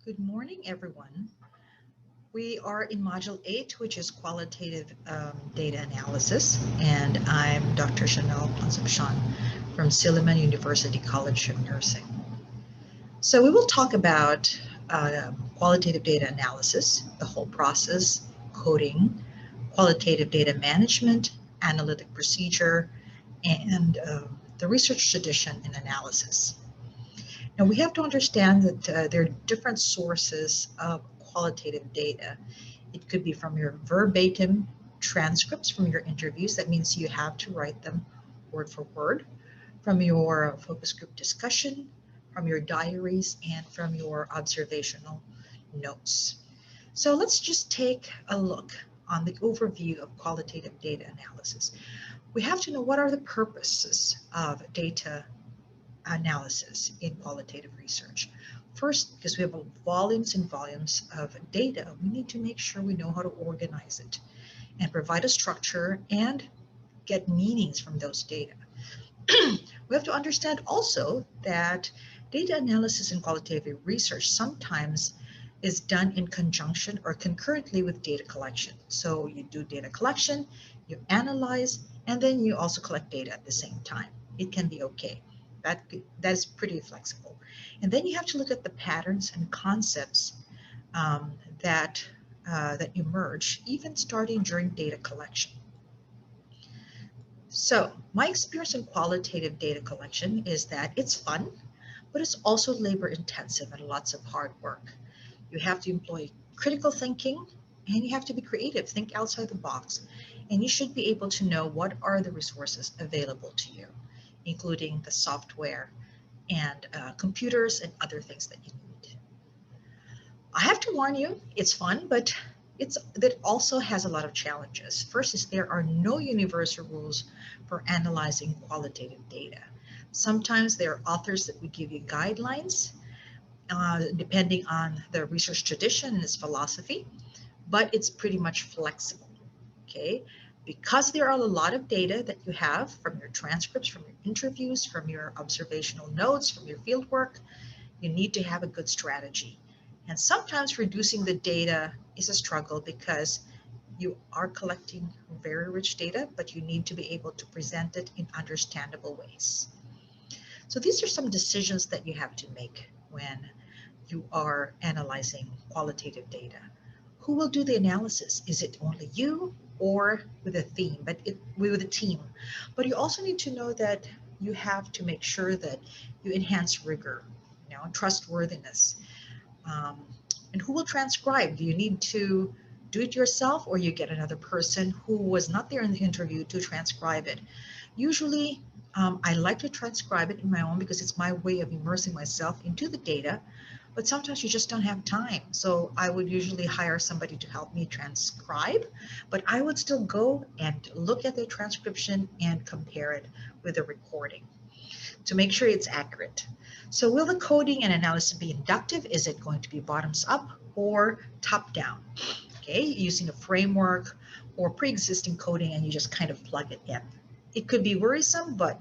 Good morning, everyone. We are in Module 8, which is Qualitative Data Analysis, and I'm Dr. Chanell Concepcion from Silliman University College of Nursing. So we will talk about qualitative data analysis, the whole process, coding, qualitative data management, analytic procedure, and the research tradition in analysis. Now, we have to understand that there are different sources of qualitative data. It could be from your verbatim transcripts from your interviews. That means you have to write them word for word, from your focus group discussion, from your diaries, and from your observational notes. So let's just take a look on the overview of qualitative data analysis. We have to know what are the purposes of data analysis in qualitative research. First, because we have volumes and volumes of data, we need to make sure we know how to organize it and provide a structure and get meanings from those data. We have to understand also that data analysis in qualitative research sometimes is done in conjunction or concurrently with data collection. So you do data collection, you analyze, and then you also collect data at the same time. It can be okay. That's pretty flexible. And then you have to look at the patterns and concepts um, that emerge, even starting during data collection. So my experience in qualitative data collection is that it's fun, but it's also labor intensive and lots of hard work. You have to employ critical thinking and you have to be creative, think outside the box. And you should be able to know what are the resources available to you, including the software and computers and other things that you need. I have to warn you, it's fun, but that also has a lot of challenges. First is there are no universal rules for analyzing qualitative data. Sometimes there are authors that would give you guidelines depending on the research tradition and its philosophy, but it's pretty much flexible, okay? Because there are a lot of data that you have from your transcripts, from your interviews, from your observational notes, from your fieldwork, you need to have a good strategy. And sometimes reducing the data is a struggle because you are collecting very rich data, but you need to be able to present it in understandable ways. So these are some decisions that you have to make when you are analyzing qualitative data. Who will do the analysis? Is it only you or with a theme, with a team? But you also need to know that you have to make sure that you enhance rigor, trustworthiness. And who will transcribe? Do you need to do it yourself or you get another person who was not there in the interview to transcribe it? Usually, I like to transcribe it in my own because it's my way of immersing myself into the data, but sometimes you just don't have time. So I would usually hire somebody to help me transcribe, but I would still go and look at the transcription and compare it with the recording to make sure it's accurate. So will the coding and analysis be inductive? Is it going to be bottoms up or top down? Okay, using a framework or pre-existing coding and you just kind of plug it in. It could be worrisome, but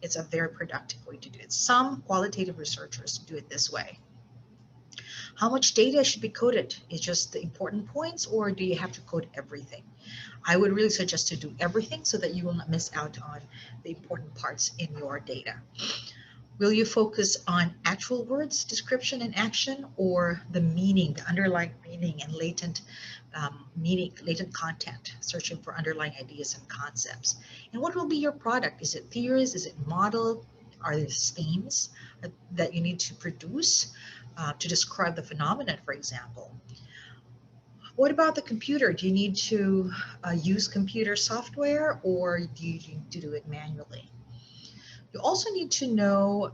it's a very productive way to do it. Some qualitative researchers do it this way. How much data should be coded? Is just the important points or do you have to code everything? I would really suggest to do everything so that you will not miss out on the important parts in your data. Will you focus on actual words, description, and action, or the meaning, the underlying meaning and latent latent content, searching for underlying ideas and concepts? And what will be your product? Is it theories? Is it model? Are there themes that you need to produce to describe the phenomenon, for example? What about the computer? Do you need to use computer software or do you need to do it manually? You also need to know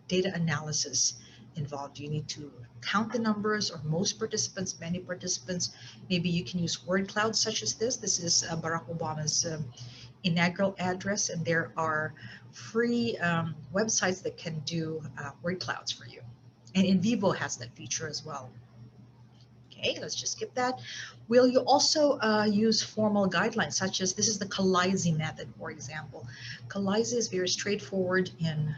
data analysis involved. You need to count the numbers or most participants, many participants. Maybe you can use word clouds such as this. This is Barack Obama's inaugural address, and there are free websites that can do word clouds for you. And Vivo has that feature as well. Okay, let's just skip that. Will you also use formal guidelines, such as this is the Kalaisi method, for example. Kalaisi is very straightforward in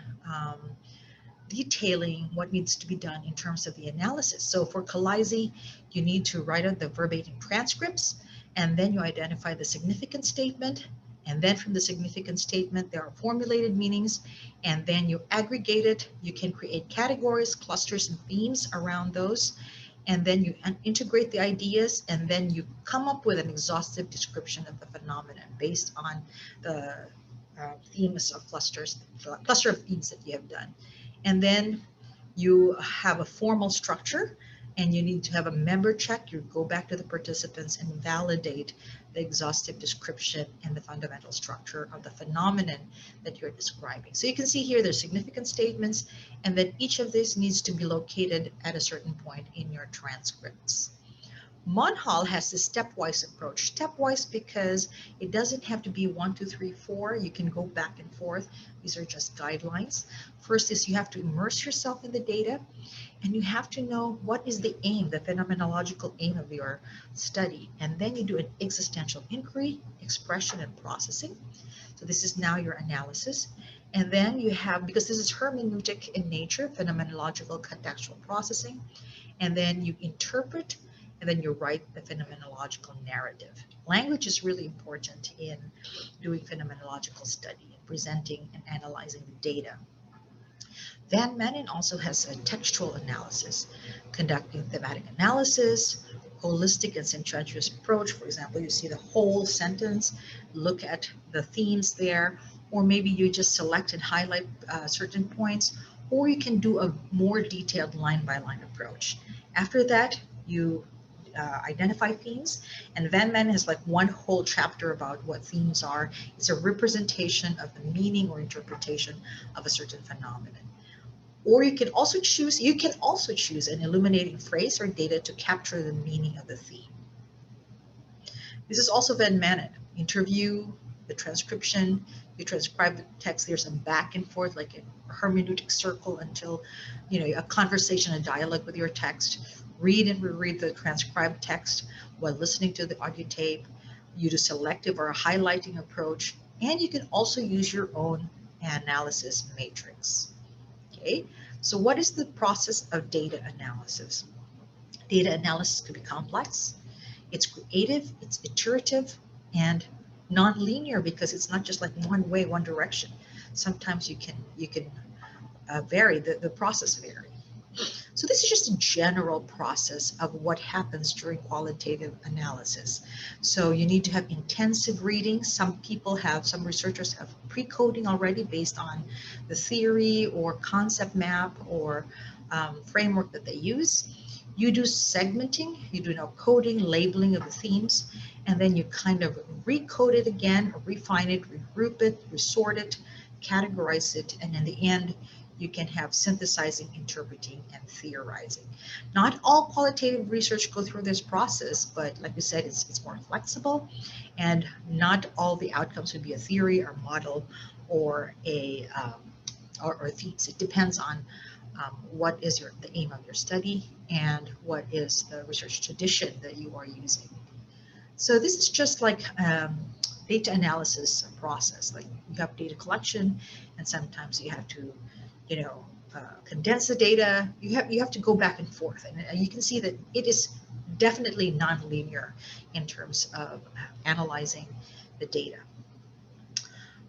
detailing what needs to be done in terms of the analysis. So for Kalaisi, you need to write out the verbatim transcripts, and then you identify the significant statement. And then from the significant statement, there are formulated meanings, and then you aggregate it. You can create categories, clusters, and themes around those. And then you integrate the ideas, and then you come up with an exhaustive description of the phenomenon based on the themes of cluster of themes that you have done. And then you have a formal structure, and you need to have a member check. You go back to the participants and validate the exhaustive description and the fundamental structure of the phenomenon that you're describing. So you can see here there's significant statements, and that each of these needs to be located at a certain point in your transcripts. Monhal has this stepwise approach. Stepwise because it doesn't have to be 1, 2, 3, 4. You can go back and forth. These are just guidelines. First is you have to immerse yourself in the data, and you have to know what is the aim, the phenomenological aim of your study. And then you do an existential inquiry, expression, and processing. So this is now your analysis. And then you have, because this is hermeneutic in nature, phenomenological contextual processing, and then you interpret, and then you write the phenomenological narrative. Language is really important in doing phenomenological study, presenting and analyzing the data. Van Manen also has a textual analysis, conducting thematic analysis, holistic and sententious approach. For example, you see the whole sentence, look at the themes there, or maybe you just select and highlight certain points, or you can do a more detailed line-by-line approach. After that, you identify themes, and Van Manen has like one whole chapter about what themes are. It's a representation of the meaning or interpretation of a certain phenomenon. Or you can also choose an illuminating phrase or data to capture the meaning of the theme. This is also Van Manen. Interview, the transcription, you transcribe the text, there's some back and forth, like a hermeneutic circle until, a conversation, a dialogue with your text. Read and reread the transcribed text while listening to the audio tape. You do selective or a highlighting approach, and you can also use your own analysis matrix. Okay, so what is the process of data analysis? Data analysis could be complex, it's creative, it's iterative, and non-linear because it's not just like one way, one direction. Sometimes you can vary, the process vary. So this is just a general process of what happens during qualitative analysis. So you need to have intensive reading. Some researchers have pre-coding already based on the theory or concept map or framework that they use. You do segmenting, you do coding, labeling of the themes, and then you kind of recode it again, refine it, regroup it, resort it, categorize it, and in the end, you can have synthesizing, interpreting, and theorizing. Not all qualitative research go through this process, but like we said, it's more flexible, and not all the outcomes would be a theory or model or or themes. It depends on what is the aim of your study and what is the research tradition that you are using. So this is just like data analysis process. Like you have data collection, and sometimes you have to condense the data. You have to go back and forth, and you can see that it is definitely non-linear in terms of analyzing the data.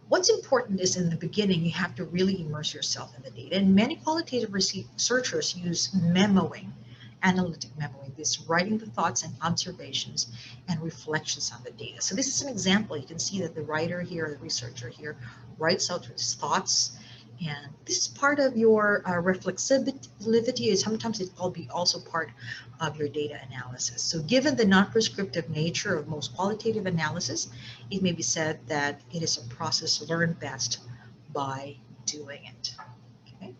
What's important is in the beginning, you have to really immerse yourself in the data, and many qualitative researchers use memoing, analytic memoing, this writing the thoughts and observations and reflections on the data. So this is an example. You can see that the writer here, the researcher here, writes out his thoughts. And this is part of your reflexivity. Sometimes it will be also part of your data analysis. So given the non-prescriptive nature of most qualitative analysis, it may be said that it is a process learned best by doing it. Okay.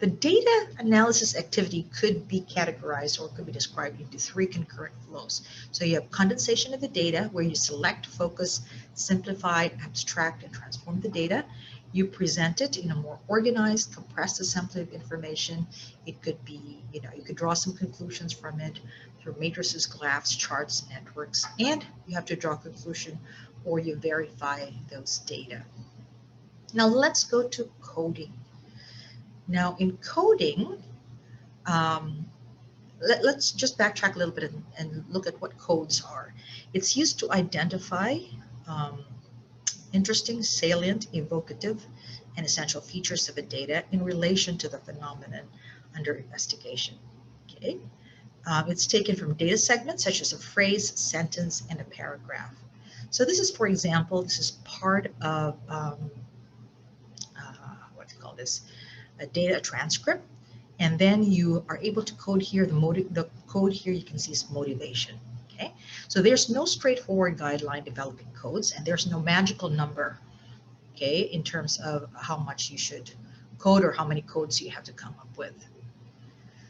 The data analysis activity could be categorized or could be described into 3 concurrent flows. So you have condensation of the data, where you select, focus, simplify, abstract, and transform the data. You present it in a more organized, compressed assembly of information. It could be, you could draw some conclusions from it through matrices, graphs, charts, networks, and you have to draw a conclusion or you verify those data. Now let's go to coding. Now in coding, um, let's just backtrack a little bit and look at what codes are. It's used to identify um, interesting, salient, evocative, and essential features of a data in relation to the phenomenon under investigation. Okay, it's taken from data segments such as a phrase, sentence, and a paragraph. So this is, for example, this is part of what do you call this? A data transcript, and then you are able to code here. The code here you can see is motivation. Okay, so there's no straightforward guideline developing codes, and there's no magical number. Okay, in terms of how much you should code or how many codes you have to come up with.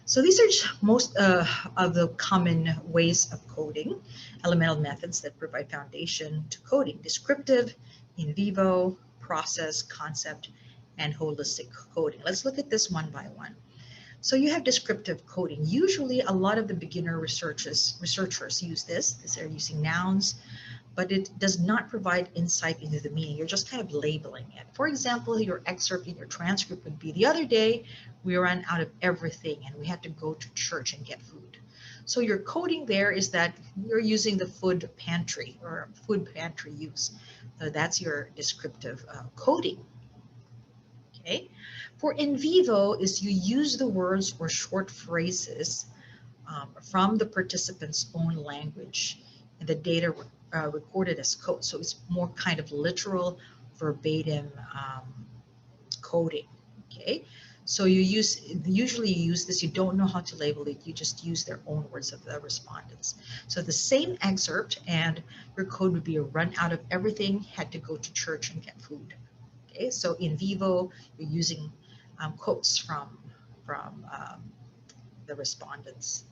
So these are most of the common ways of coding, elemental methods that provide foundation to coding: descriptive, in vivo, process, concept, and holistic coding. Let's look at this one by one. So you have descriptive coding. Usually a lot of the beginner researchers use this. They're using nouns, but it does not provide insight into the meaning. You're just kind of labeling it. For example, your excerpt in your transcript would be, the other day we ran out of everything and we had to go to church and get food. So your coding there is that you're using the food pantry or food pantry use. That's your descriptive coding. Okay. For in vivo is you use the words or short phrases from the participant's own language and the data recorded as code. So it's more kind of literal, verbatim coding. Okay, so usually you use this. You don't know how to label it. You just use their own words of the respondents. So the same excerpt and your code would be a run out of everything, had to go to church and get food. Okay, so in vivo you're using quotes from the respondents.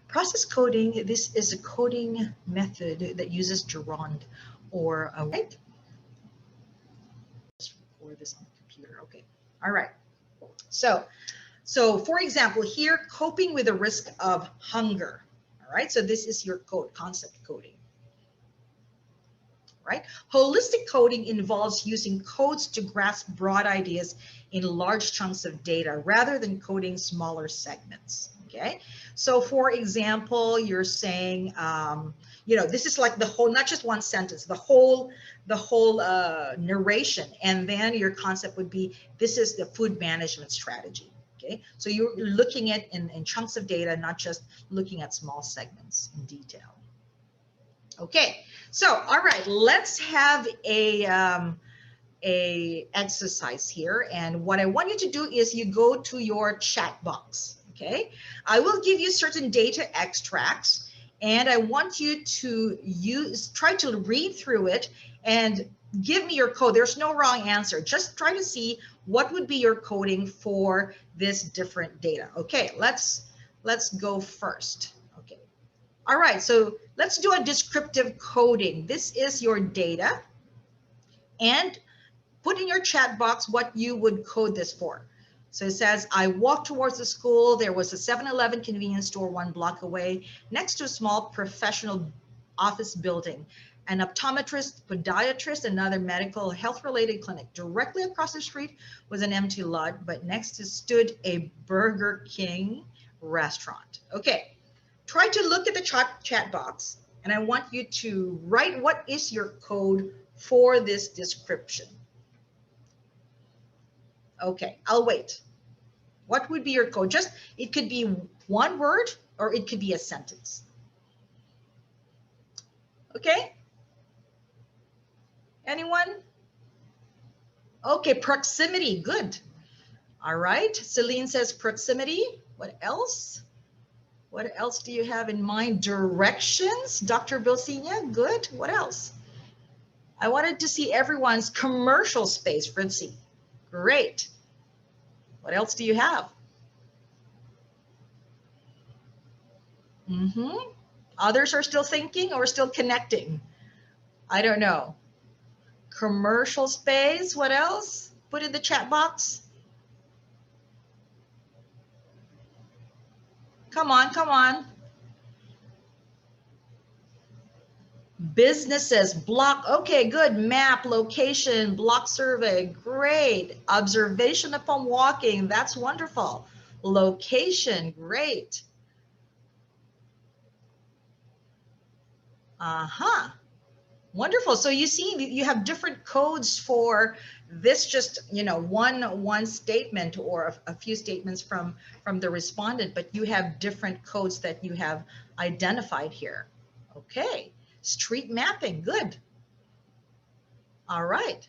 Process coding, this is a coding method that uses gerund or a right. Just record this on the computer. Okay. All right. So for example, here, coping with the risk of hunger. All right. So this is your code, concept coding. Right? Holistic coding involves using codes to grasp broad ideas in large chunks of data rather than coding smaller segments. Okay, so for example, you're saying, this is like the whole, not just one sentence, the whole narration, and then your concept would be, this is the food management strategy. Okay, so you're looking at in chunks of data, not just looking at small segments in detail. Okay, so all right, let's have a exercise here, and what I want you to do is you go to your chat box. Okay, I will give you certain data extracts, and I want you to try to read through it and give me your code. There's no wrong answer. Just try to see what would be your coding for this different data. Okay, let's go first. Okay. All right, so let's do a descriptive coding. This is your data, and put in your chat box what you would code this for. So it says, I walked towards the school. There was a 7-Eleven convenience store 1 block away, next to a small professional office building, an optometrist, podiatrist, another medical health-related clinic. Directly across the street was an empty lot, but next to stood a Burger King restaurant. Okay. Try to look at the chat box, and I want you to write what is your code for this description. Okay, I'll wait. What would be your code? It could be one word or it could be a sentence. Okay? Anyone? Okay, proximity, good. All right, Celine says proximity. What else? What else do you have in mind? Directions, Dr. Bilsinia, good. What else? I wanted to see everyone's commercial space, Fritzy. Great. What else do you have? Others are still thinking or still connecting? I don't know. Commercial space, what else? Put in the chat box. Come on, come on. Businesses, block, okay, good. Map, location, block survey, great. Observation upon walking, that's wonderful. Location, great. Uh-huh. Wonderful. So you see, you have different codes for this, just, you know, one statement or a few statements from the respondent, but you have different codes that you have identified here. Okay. Street mapping, good. All right.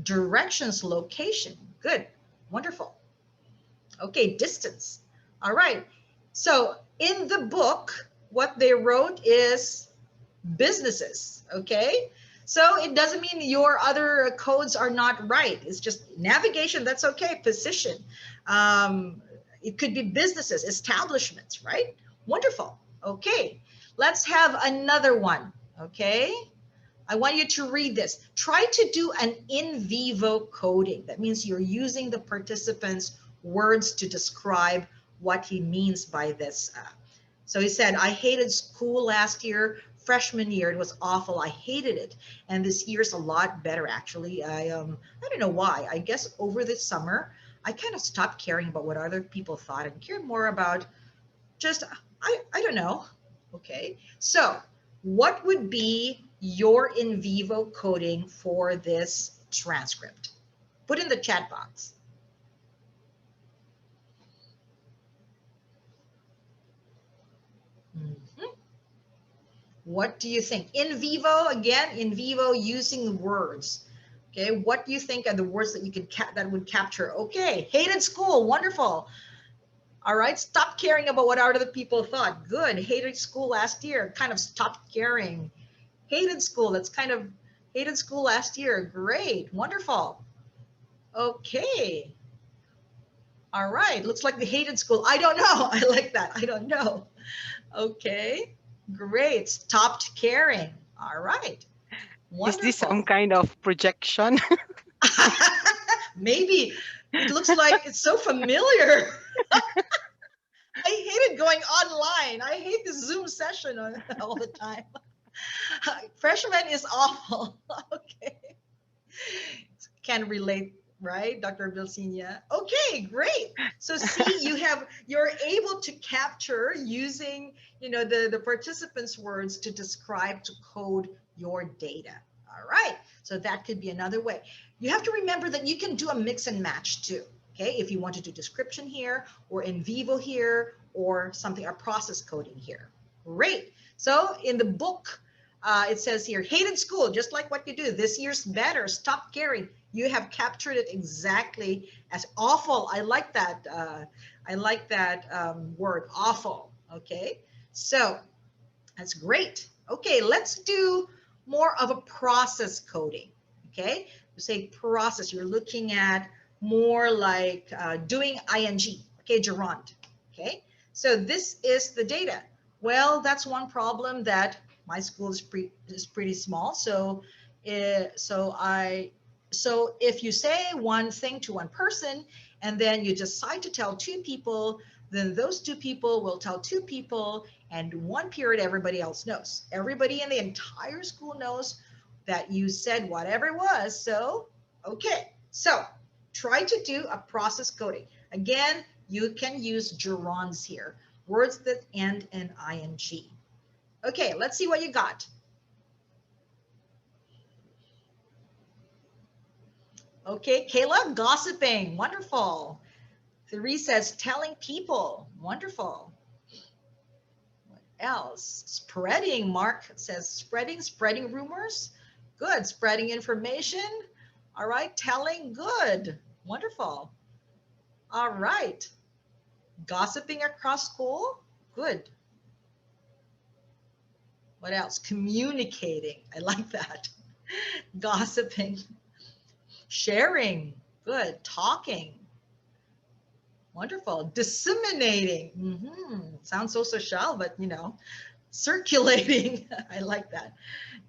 Directions, location, good. Wonderful. Okay, distance. All right. So in the book, what they wrote is businesses, okay? So it doesn't mean your other codes are not right. It's just navigation, that's okay. Position. It could be businesses, establishments, right? Wonderful. Okay, let's have another one, okay? I want you to read this. Try to do an in vivo coding. That means you're using the participant's words to describe what he means by this. So he said, I hated school last year. Freshman year, it was awful. I hated it. And this year's a lot better, actually. I don't know why. I guess over the summer, I kind of stopped caring about what other people thought and cared more about just, I don't know. Okay. So what would be your in vivo coding for this transcript? Put in the chat box. What do you think? In vivo, again, in vivo using words. Okay, what do you think are the words that you could that would capture? Okay, hated school, wonderful. All right, stop caring about what other people thought. Good, hated school last year, kind of stopped caring. Hated school, that's kind of hated school last year. Great, wonderful. Okay. All right, looks like the hated school. I don't know. I like that. I don't know. Okay, great. Stopped caring. All right. Is this some Wonderful. kind of projection? Maybe it looks like it's so familiar. I hated going online. I hate the Zoom session all the time. Freshman is awful. Okay. Can relate, right, Dr. Vilsinia? Okay, great. So see, you're able to capture using, you know, the participants' words to describe, to code your data. All right. So that could be another way. You have to remember that you can do a mix and match too. Okay, if you want to do description here or in vivo here or something, or process coding here. Great. So in the book, it says here, hated school, just like what you do. This year's better. Stop caring. You have captured it exactly as awful. I like that. I like that word, awful. Okay, so that's great. Okay, let's do more of a process coding. Okay, you say process. You're looking at more like doing ing. Okay, gerund. Okay, so this is the data. Well, that's one problem that my school is pretty small. So if you say one thing to one person and then you decide to tell two people, then those two people will tell two people, and one period everybody else knows. Everybody in the entire school knows that you said whatever it was. So, okay. So try to do a process coding. Again, you can use gerunds here, words that end in ing. Okay, let's see what you got. Okay, Kayla, gossiping, wonderful. Therese says telling people, wonderful. What else? Spreading, Mark says spreading rumors, good. Spreading information, all right. Telling, good, wonderful. All right. Gossiping across school, good. What else? Communicating, I like that. Gossiping. Sharing, good. Talking, wonderful. Disseminating, sounds so social, but you know, circulating, I like that.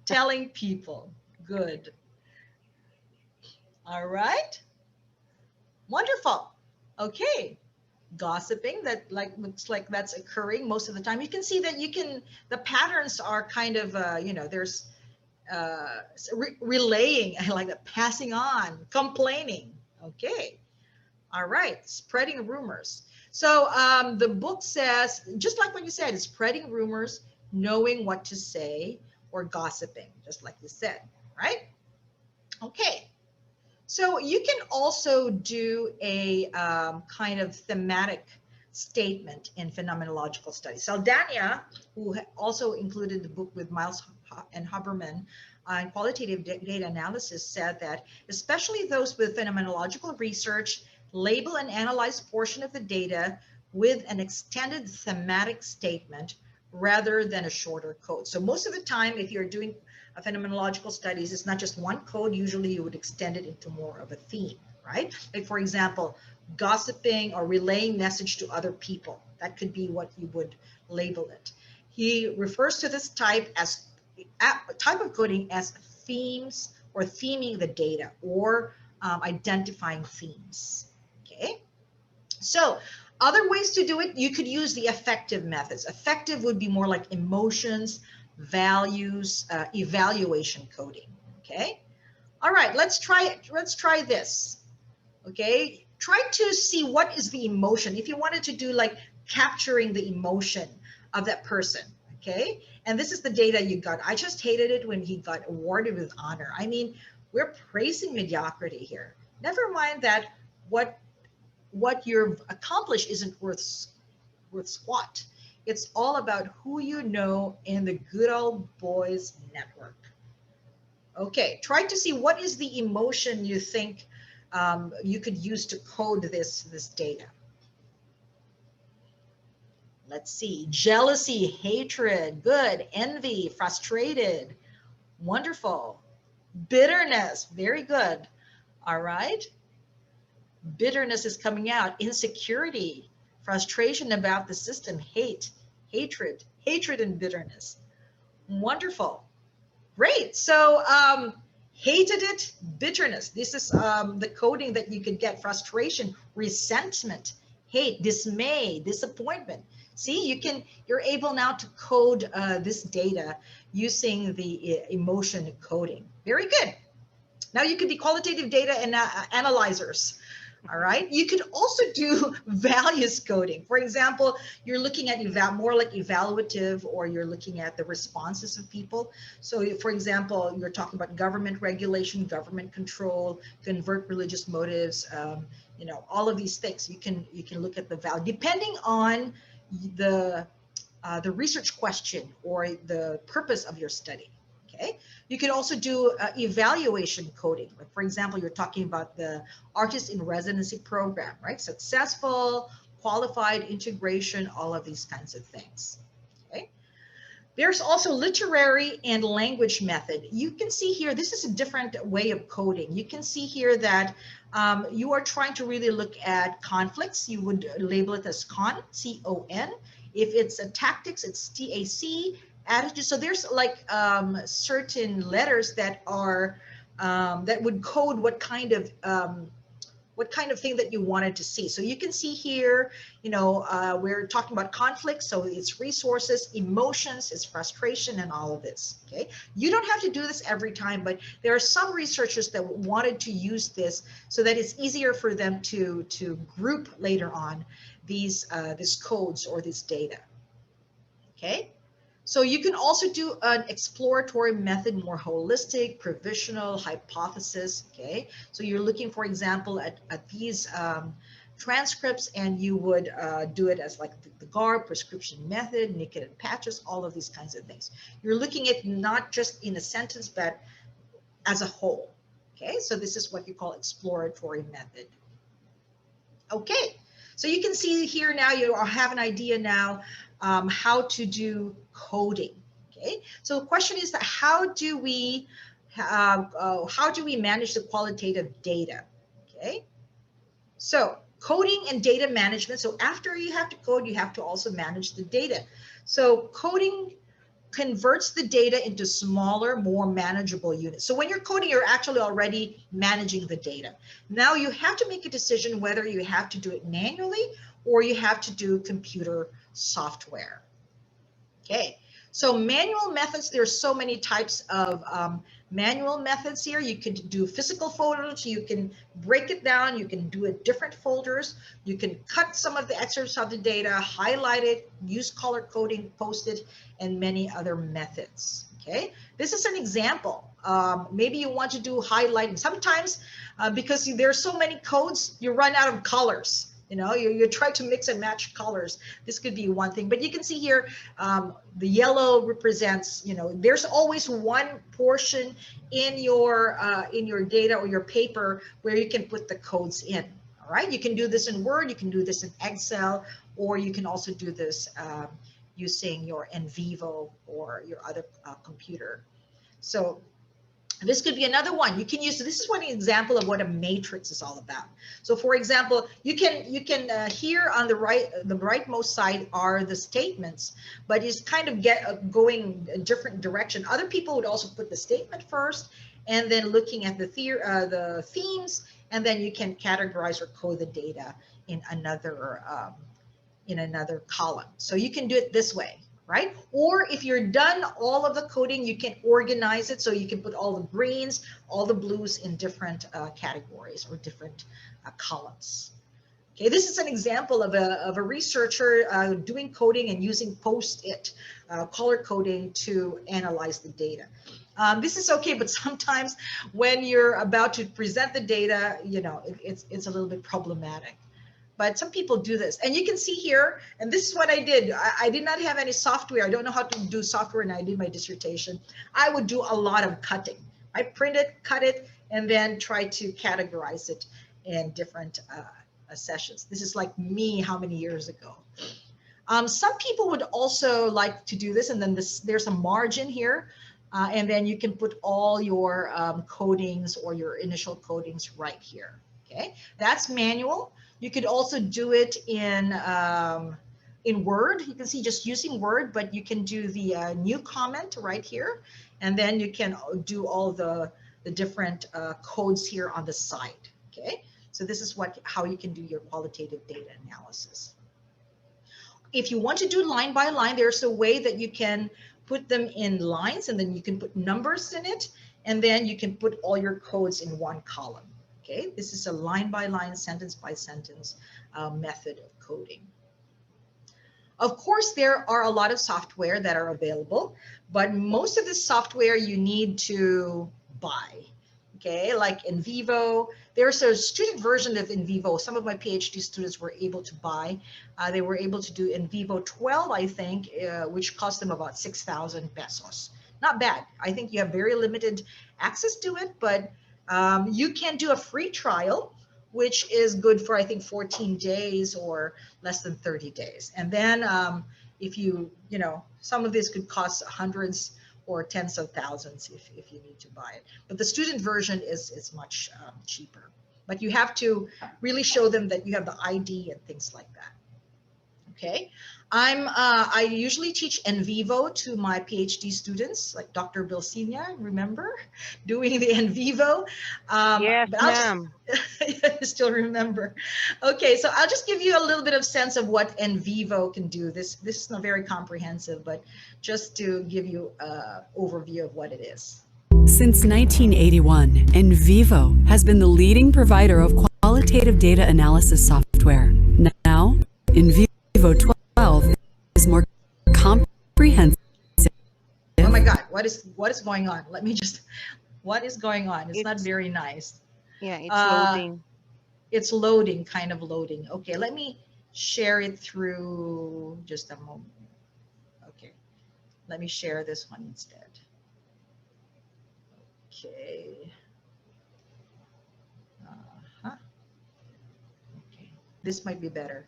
Telling people, good. All right, wonderful. Okay, gossiping that looks like that's occurring most of the time. You can see that the patterns are kind of, there's relaying, I like that, passing on, complaining. Okay. All right. Spreading rumors. So the book says, just like when you said, it's spreading rumors, knowing what to say, or gossiping, just like you said, right? Okay. So you can also do a kind of thematic statement in phenomenological studies. Saldana, who also included the book with Miles and Huberman on qualitative data analysis, said that especially those with phenomenological research label and analyze portion of the data with an extended thematic statement rather than a shorter code. So most of the time, if you're doing phenomenological studies, it's not just one code. Usually you would extend it into more of a theme, right? Like for example, gossiping or relaying message to other people. That could be what you would label it. He refers to this type of coding as themes or theming the data or identifying themes. Okay. So other ways to do it, you could use the affective methods. Affective would be more like emotions, values, evaluation coding. Okay. All right, let's try it. Let's try this. Okay. Try to see what is the emotion. If you wanted to do like capturing the emotion of that person. Okay. And this is the data you got. I just hated it when he got awarded with honor. I mean, we're praising mediocrity here. Never mind that what you've accomplished isn't worth squat. It's all about who you know in the good old boys network. Okay, try to see what is the emotion you think you could use to code this data. Let's see, jealousy, hatred, good, envy, frustrated, wonderful, bitterness, very good. All right. Bitterness is coming out, insecurity, frustration about the system, hatred and bitterness. Wonderful. Great. So hated it, bitterness. This is the coding that you could get: frustration, resentment, hate, dismay, disappointment. See, you're able now to code this data using the emotion coding. Very good. Now you could be qualitative data and analyzers. All right. You could also do values coding. For example, you're looking at more like evaluative, or you're looking at the responses of people. So for example, you're talking about government regulation, government control, convert religious motives, all of these things. You can look at the value depending on the research question or the purpose of your study. Okay. You can also do evaluation coding. Like for example, you're talking about the artist in residency program, right? Successful, qualified, integration, all of these kinds of things. Okay. There's also literary and language method. You can see here, this is a different way of coding. You can see here that you are trying to really look at conflicts. You would label it as C-O-N. If it's a tactics, it's T-A-C. Attitude. So there's like certain letters that are that would code what kind of thing that you wanted to see. So you can see here, we're talking about conflict. So it's resources, emotions, it's frustration, and all of this. Okay. You don't have to do this every time, but there are some researchers that wanted to use this so that it's easier for them to group later on these codes or this data. Okay. So you can also do an exploratory method, more holistic, provisional, hypothesis. Okay, so you're looking, for example, at these transcripts, and you would do it as like the GARB prescription method, nicket and patches, all of these kinds of things. You're looking at not just in a sentence, but as a whole. Okay, so this is what you call exploratory method. Okay, so you can see here now, you have an idea now how to do coding. Okay, so the question is that how do we manage the qualitative data? Okay, so coding and data management. So after you have to code, you have to also manage the data. So coding converts the data into smaller, more manageable units. So when you're coding, you're actually already managing the data. Now you have to make a decision whether you have to do it manually or you have to do computer software. Okay, so manual methods, there's so many types of manual methods here. You can do physical folders, you can break it down, you can do it different folders, you can cut some of the excerpts of the data, highlight it, use color coding, post it, and many other methods. Okay, this is an example. Maybe you want to do highlighting. Sometimes because there's so many codes, you run out of colors. You know, you try to mix and match colors. This could be one thing, but you can see here, the yellow represents, you know, there's always one portion in your data or your paper where you can put the codes in. All right, you can do this in Word, you can do this in Excel, or you can also do this using your NVivo or your other computer. So this could be another one. You can use, this is one example of what a matrix is all about. So for example, you can here on the rightmost side are the statements, but it's kind of going a different direction. Other people would also put the statement first and then looking at the themes, and then you can categorize or code the data in another column. So you can do it this way. Right? Or if you're done all of the coding, you can organize it so you can put all the greens, all the blues in different categories or different columns. Okay, this is an example of a researcher doing coding and using post-it color coding to analyze the data. This is okay, but sometimes when you're about to present the data, you know, it's a little bit problematic. But some people do this, and you can see here, and this is what I did. I did not have any software. I don't know how to do software, and I did my dissertation. I would do a lot of cutting. I print it, cut it, and then try to categorize it in different sessions. This is like me how many years ago. Some people would also like to do this, and then there's a margin here, and then you can put all your codings or your initial codings right here. Okay, that's manual. You could also do it in Word. You can see just using Word, but you can do the new comment right here, and then you can do all the different codes here on the side. Okay, so this is how you can do your qualitative data analysis. If you want to do line by line, there's a way that you can put them in lines, and then you can put numbers in it, and then you can put all your codes in one column. Okay, this is a line by line, sentence by sentence method of coding. Of course, there are a lot of software that are available, but most of the software you need to buy. Okay, like NVivo. There's a student version of NVivo. Some of my PhD students were able to buy. They were able to do NVivo 12, I think, which cost them about 6,000 pesos. Not bad. I think you have very limited access to it, but you can do a free trial, which is good for, I think, 14 days or less than 30 days. And then if you know, some of this could cost hundreds or tens of thousands if you need to buy it. But the student version is much cheaper. But you have to really show them that you have the ID and things like that. Okay, I usually teach NVivo to my PhD students, like Dr. Bilsinia, remember, doing the NVivo. Yes, ma'am. I still remember. Okay, so I'll just give you a little bit of sense of what NVivo can do. This is not very comprehensive, but just to give you an overview of what it is. Since 1981, NVivo has been the leading provider of qualitative data analysis software. Now, NVivo 12 is more comprehensive. Oh my God, what is going on? Let me just, what is going on? It's not very nice. Yeah, it's loading. It's loading, kind of loading. Okay, let me share it through just a moment. Okay, let me share this one instead. Okay. Okay, this might be better.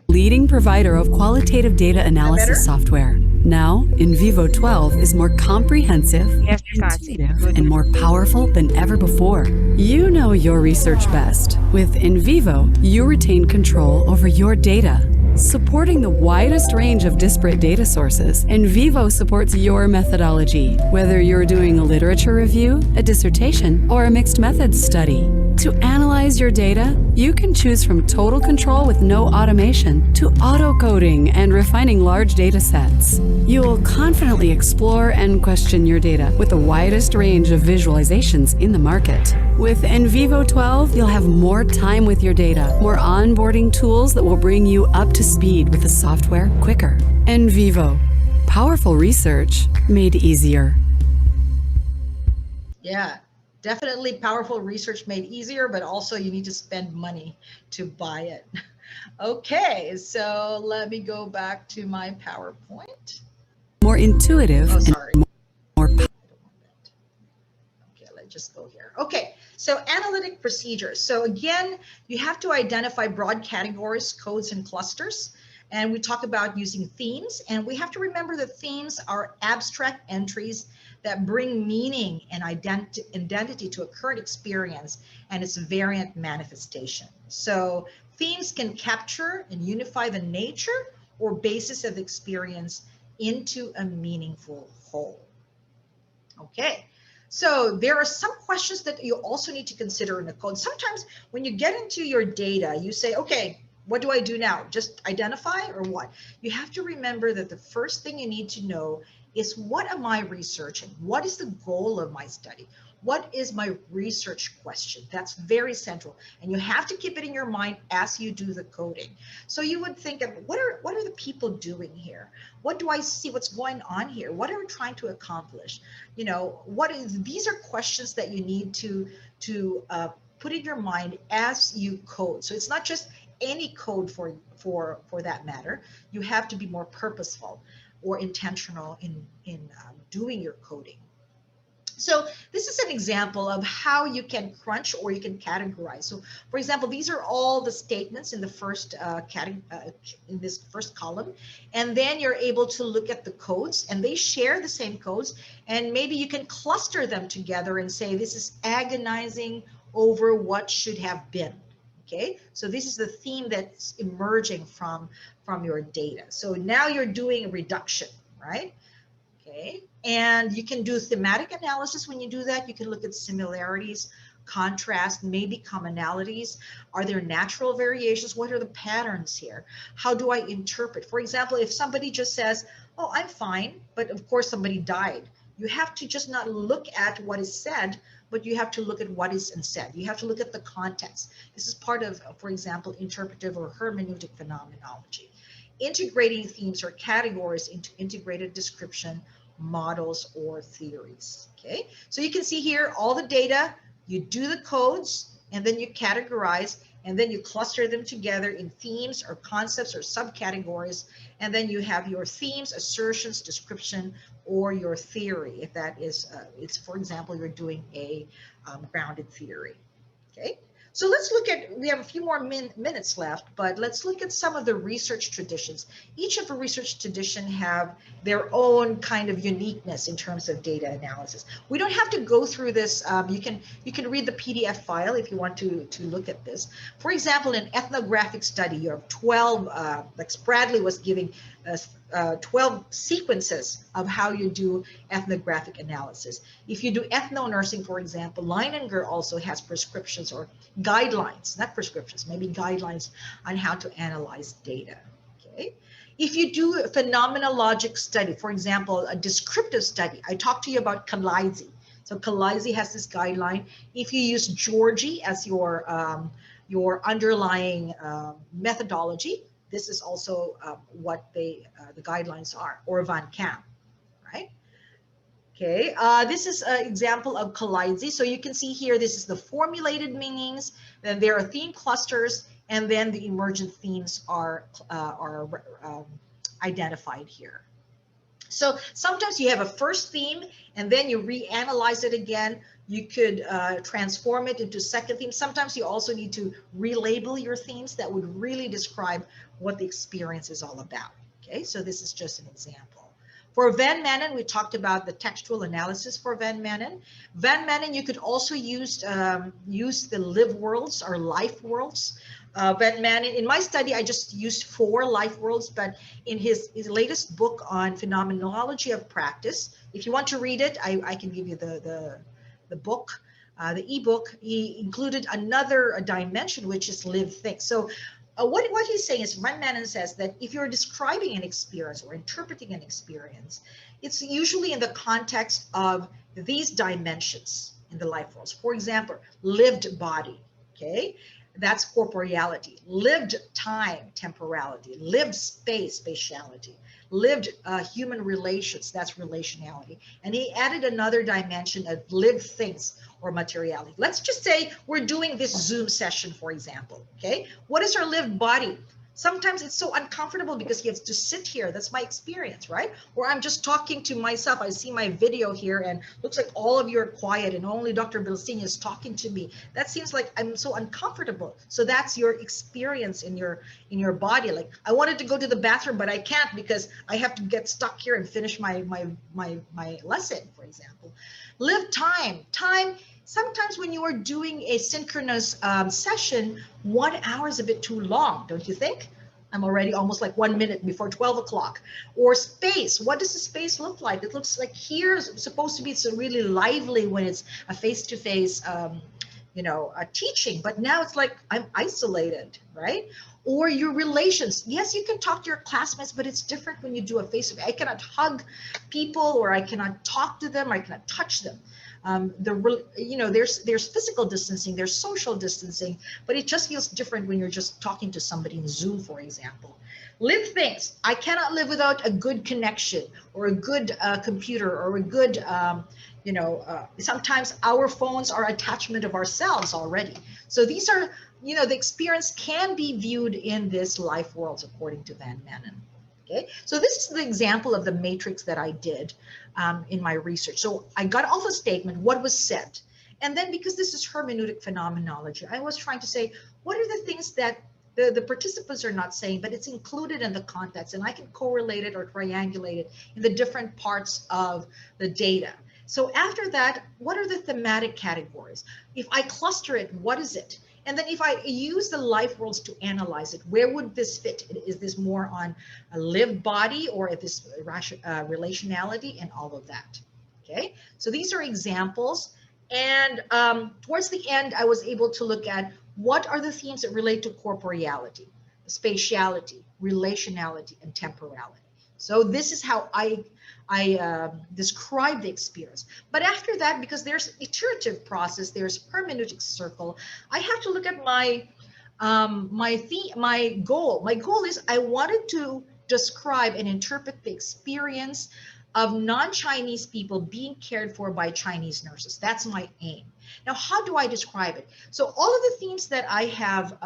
Leading provider of qualitative data analysis software. Now, NVivo 12 is more comprehensive, intuitive, and more powerful than ever before. You know your research best. With NVivo, you retain control over your data. Supporting the widest range of disparate data sources, Vivo supports your methodology, whether you're doing a literature review, a dissertation, or a mixed methods study. To analyze your data, you can choose from total control with no automation to auto-coding and refining large data sets. You'll confidently explore and question your data with the widest range of visualizations in the market. With NVivo 12, you'll have more time with your data, more onboarding tools that will bring you up to speed with the software quicker. NVivo, powerful research made easier. Yeah, definitely powerful research made easier, but also you need to spend money to buy it. Okay, so let me go back to my PowerPoint. More intuitive and more Okay, let's just go here. Okay, so analytic procedures. So again, you have to identify broad categories, codes, and clusters. And we talk about using themes, and we have to remember that themes are abstract entries that bring meaning and identity to a current experience and its variant manifestation. So themes can capture and unify the nature or basis of the experience into a meaningful whole. Okay, so there are some questions that you also need to consider in the code. Sometimes when you get into your data, you say, okay, what do I do now? Just identify or what? You have to remember that the first thing you need to know is, what am I researching? What is the goal of my study? What is my research question? That's very central. And you have to keep it in your mind as you do the coding. So you would think of, what are the people doing here? What do I see? What's going on here? What are we trying to accomplish? You know, these are questions that you need to put in your mind as you code. So it's not just any code for that matter. You have to be more purposeful or intentional in doing your coding. So this is an example of how you can crunch or you can categorize. So for example, these are all the statements in the first in this first column, and then you're able to look at the codes, and they share the same codes, and maybe you can cluster them together and say this is agonizing over what should have been. Okay, so this is the theme that's emerging from your data. So now you're doing a reduction, right? Okay, and you can do thematic analysis. When you do that, you can look at similarities, contrast, maybe commonalities. Are there natural variations? What are the patterns here? How do I interpret? For example, if somebody just says, oh, I'm fine, but of course somebody died, you have to just not look at what is said, but you have to look at what is unsaid. You have to look at the context. This is part of, for example, interpretive or hermeneutic phenomenology. Integrating themes or categories into integrated description, models, or theories. Okay, so you can see here all the data, you do the codes, and then you categorize, and then you cluster them together in themes or concepts or subcategories, and then you have your themes, assertions, description, or your theory. If that is, it's, for example, you're doing a grounded theory. Okay, so let's look at, we have a few more minutes left, but let's look at some of the research traditions. Each of the research tradition have their own kind of uniqueness in terms of data analysis. We don't have to go through this. You can read the PDF file if you want to look at this. For example, in ethnographic study, you have 12, like Spradley was giving us 12 sequences of how you do ethnographic analysis. If you do ethno-nursing, for example, Leininger also has prescriptions or guidelines, not prescriptions, maybe guidelines on how to analyze data. Okay. If you do a phenomenologic study, for example, a descriptive study, I talked to you about Kalaidze. So Kalaidze has this guideline. If you use Georgi as your underlying methodology, this is also what the guidelines are, or Van Kamp, right? Okay, this is an example of Kalaidze. So you can see here, this is the formulated meanings, then there are theme clusters, and then the emergent themes are identified here. So sometimes you have a first theme, and then you reanalyze it again. You could transform it into second theme. Sometimes you also need to relabel your themes that would really describe what the experience is all about. Okay, so this is just an example. For Van Manen, we talked about the textual analysis for Van Manen. Van Manen, you could also use the live worlds or life worlds. Van Manen, in my study, I just used 4 life worlds, but in his latest book on phenomenology of practice, if you want to read it, I can give you the book. The ebook, he included another dimension, which is live things. So what he's saying is, Van Manen says that if you're describing an experience or interpreting an experience, it's usually in the context of these dimensions in the life worlds. For example, lived body, okay? That's corporeality. Lived time, temporality. Lived space, spatiality. Lived human relations, that's relationality. And he added another dimension of lived things or materiality. Let's just say we're doing this Zoom session, for example, okay? What is our lived body? Sometimes it's so uncomfortable because you have to sit here. That's my experience, right? Or I'm just talking to myself. I see my video here and looks like all of you are quiet and only Dr. Bilsini is talking to me. That seems like I'm so uncomfortable. So that's your experience in your body. Like, I wanted to go to the bathroom, but I can't because I have to get stuck here and finish my lesson, for example. Live time. Sometimes when you are doing a synchronous session, 1 hour is a bit too long, don't you think? I'm already almost like 1 minute before 12 o'clock. Or space, what does the space look like? It looks like here's supposed to be so really lively when it's a face-to-face a teaching, but now it's like I'm isolated, right? Or your relations. Yes, you can talk to your classmates, but it's different when you do a face-to-face. I cannot hug people, or I cannot talk to them, or I cannot touch them. There's physical distancing, there's social distancing, but it just feels different when you're just talking to somebody in Zoom, for example. Live things. I cannot live without a good connection or a good computer or a good, sometimes our phones are attachment of ourselves already. So these are, the experience can be viewed in this life worlds according to Van Manen. Okay, so this is the example of the matrix that I did in my research. So I got off a statement, what was said. And then because this is hermeneutic phenomenology, I was trying to say, what are the things that the participants are not saying, but it's included in the context, and I can correlate it or triangulate it in the different parts of the data. So after that, what are the thematic categories? If I cluster it, what is it? And then if I use the life worlds to analyze it, where would this fit? Is this more on a lived body, or is this relationality and all of that? Okay, so these are examples. And towards the end, I was able to look at what are the themes that relate to corporeality, spatiality, relationality, and temporality. So this is how I describe the experience. But after that, because there's iterative process, there's hermeneutic circle, I have to look at my goal. My goal is I wanted to describe and interpret the experience of non-Chinese people being cared for by Chinese nurses. That's my aim. Now, how do I describe it? So all of the themes that I have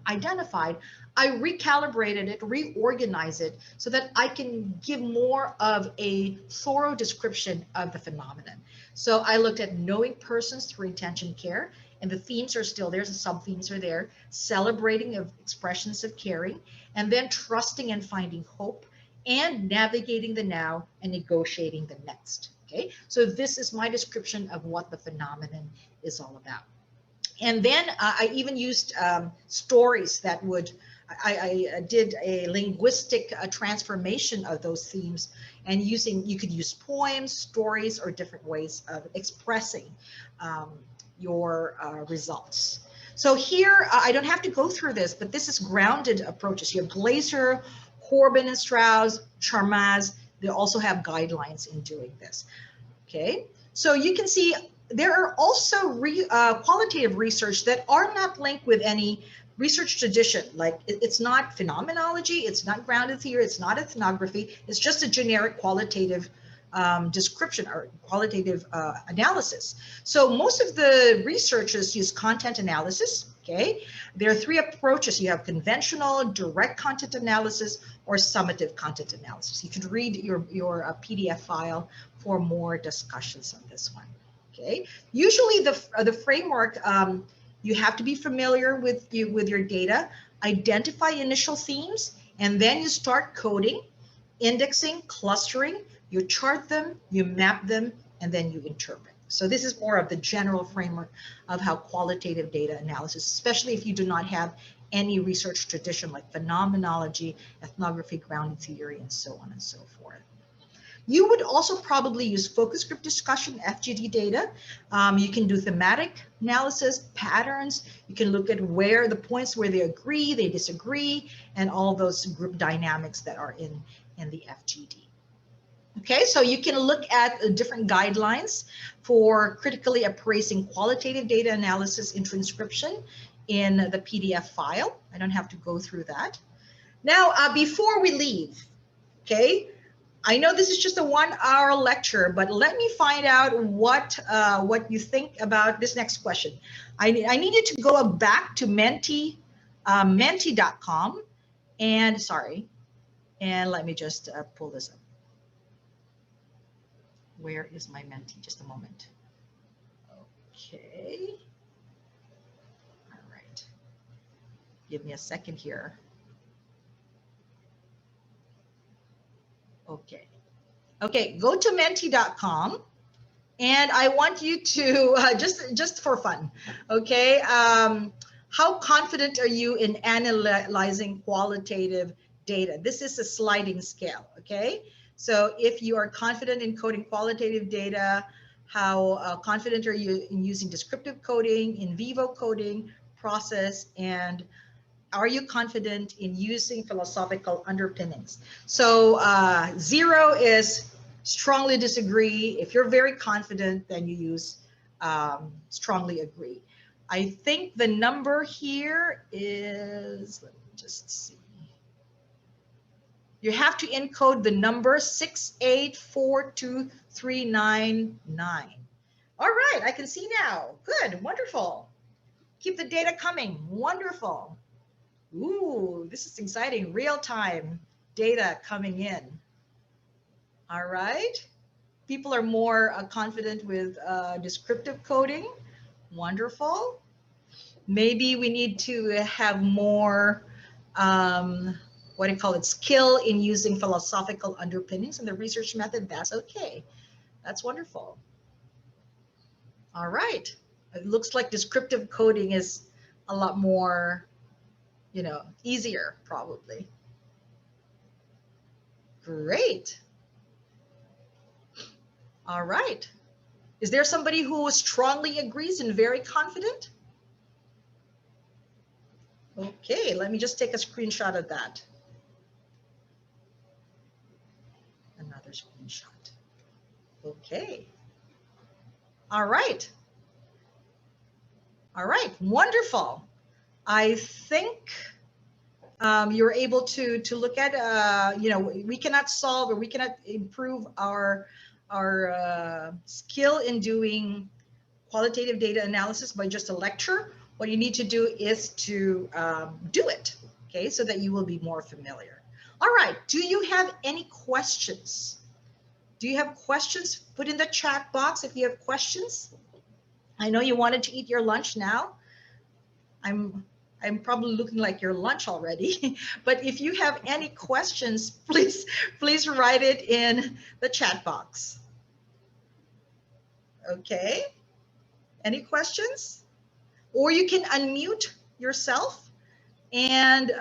identified, I recalibrated it, reorganized it so that I can give more of a thorough description of the phenomenon. So I looked at knowing persons through intention care, and the themes are still there, the sub-themes are there, celebrating of expressions of caring, and then trusting and finding hope, and navigating the now and negotiating the next. Okay, so this is my description of what the phenomenon is all about. And then I even used stories that would, I did a linguistic transformation of those themes, and you could use poems, stories, or different ways of expressing your results. So here, I don't have to go through this, but this is grounded approaches. You have Glaser, Corbin and Strauss, Charmaz. They also have guidelines in doing this. Okay, so you can see there are also qualitative research that are not linked with any research tradition. Like it's not phenomenology, it's not grounded theory, it's not ethnography, it's just a generic qualitative description or qualitative analysis. So most of the researchers use content analysis. Okay, there are 3 approaches. You have conventional, direct content analysis, or summative content analysis. You could read your PDF file for more discussions on this one. Okay, usually the framework, you have to be familiar with your data, identify initial themes, and then you start coding, indexing, clustering. You chart them, you map them, and then you interpret. So this is more of the general framework of how qualitative data analysis, especially if you do not have any research tradition like phenomenology, ethnography, grounding theory, and so on and so forth. You would also probably use focus group discussion, FGD data. You can do thematic analysis, patterns. You can look at where the points where they agree, they disagree, and all those group dynamics that are in the FGD. Okay, so you can look at different guidelines for critically appraising qualitative data analysis in transcription in the PDF file. I don't have to go through that. Now, before we leave, okay, I know this is just a 1-hour lecture, but let me find out what you think about this next question. I need you to go back to menti.com and let me just pull this up. Where is my Menti? Just a moment. Okay. All right. Give me a second here. Okay. Okay, go to menti.com and I want you to just for fun, okay? How confident are you in analyzing qualitative data? This is a sliding scale, okay? So if you are confident in coding qualitative data, how confident are you in using descriptive coding, in Vivo coding process, and are you confident in using philosophical underpinnings? So 0 is strongly disagree. If you're very confident, then you use strongly agree. I think the number here is, let me just see. You have to encode the number 6842399. All right, I can see now. Good, wonderful. Keep the data coming. Wonderful. Ooh, this is exciting. Real-time data coming in. All right. People are more confident with descriptive coding. Wonderful. Maybe we need to have more skill in using philosophical underpinnings in the research method. That's okay. That's wonderful. All right. It looks like descriptive coding is a lot more, easier probably. Great. All right. Is there somebody who strongly agrees and very confident? Okay, let me just take a screenshot of that. Another screenshot. Okay. All right. All right, wonderful. I think you're able to look at, we cannot solve or we cannot improve our skill in doing qualitative data analysis by just a lecture. What you need to do is to do it, okay, so that you will be more familiar. All right, do you have any questions? Do you have questions? Put in the chat box if you have questions. I know you wanted to eat your lunch now. I'm probably looking like your lunch already, but if you have any questions, please write it in the chat box. Okay, any questions? Or you can unmute yourself and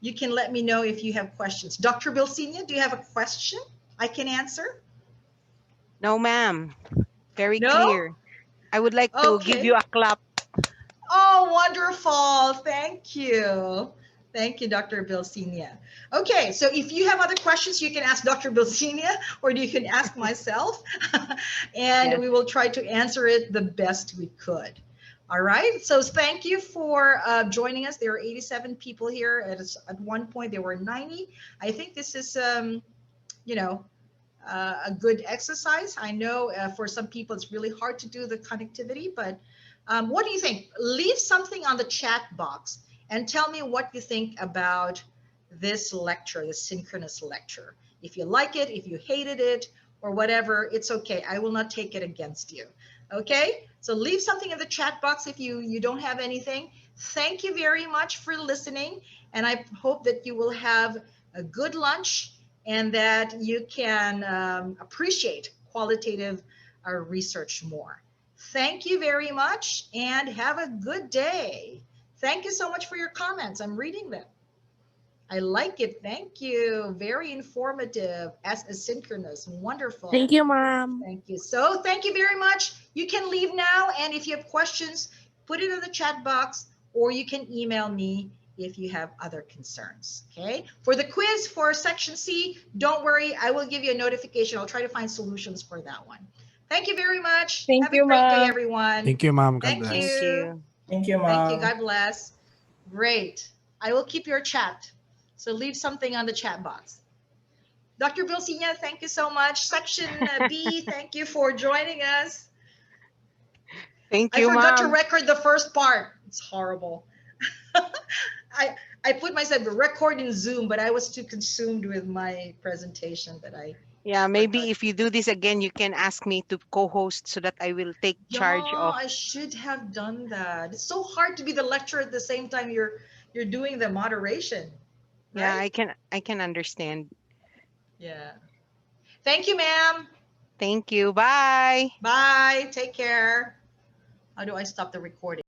you can let me know if you have questions. Dr. Bilsinia, do you have a question I can answer? No, ma'am. Very No? clear. I would like to give you a clap. Oh, wonderful. Thank you. Thank you, Dr. Bilsinia. Okay, so if you have other questions, you can ask Dr. Bilsinia or you can ask myself, and yes, we will try to answer it the best we could. All right, so thank you for joining us. There are 87 people here. At one point, there were 90. I think this is, a good exercise. I know for some people, it's really hard to do the connectivity, but what do you think? Leave something on the chat box and tell me what you think about this lecture, this synchronous lecture. If you like it, if you hated it, or whatever, it's okay. I will not take it against you. Okay, so leave something in the chat box if you don't have anything. Thank you very much for listening, and I hope that you will have a good lunch and that you can appreciate qualitative research more. Thank you very much and have a good day. Thank you so much for your comments. I'm reading them. I like it. Thank you. Very informative, as asynchronous. Wonderful. Thank you, ma'am. Thank you. So thank you very much. You can leave now, and if you have questions, put it in the chat box, or you can email me if you have other concerns. Okay. For the quiz for section C, don't worry. I will give you a notification. I'll try to find solutions for that one. Thank you very much. Thank Have you, a great day, ma'am. everyone. Thank you, ma'am. God Thank bless. Thank you. Thank you, Thank you. ma'am. God bless. Great. I will keep your chat. So leave something on the chat box. Dr. Vilsina, thank you so much. Section B, thank you for joining us. Thank I you, forgot to ma'am. record the first part. It's horrible. I put myself to record in Zoom, but I was too consumed with my presentation that I Yeah, maybe forgot. if you do this again, you can ask me to co-host so that I will take charge Yeah, of. I should have done that. It's so hard to be the lecturer at the same time you're doing the moderation. Yeah, Right? I can understand. Yeah. Thank you, ma'am. Thank you. Bye. Bye. Take care. How do I stop the recording?